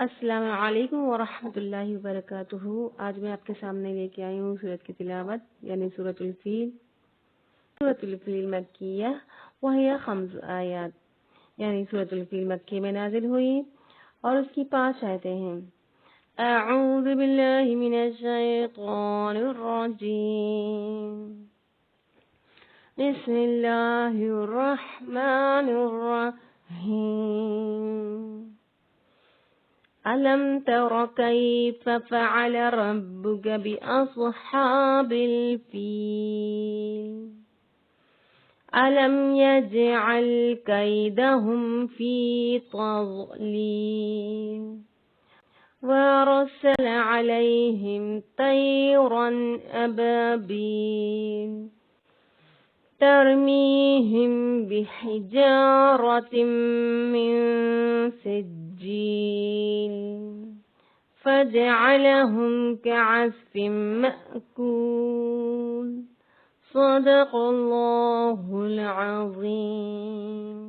السلام علیکم ورحمۃ اللہ وبرکاتہ۔ آج میں آپ کے سامنے لے کے آئی ہوں سورت کی تلاوت یعنی سورۃ الفیل۔ سورۃ الفیل مکیہ وہی 5 آیات، یعنی سورۃ الفیل مکی میں نازل ہوئی اور اس کی 5 آیتیں ہیں۔ اعوذ باللہ من الشیطان الرجیم، بسم اللہ الرحمن الرحیم۔ ألم تر كيف فعل ربك بأصحاب الفيل ألم يجعل كيدهم في تضليل وأرسل عليهم طيرا أبابيل ترميهم بحجارة من سجيل فجعلهم كعصف مأكول صدق الله العظيم۔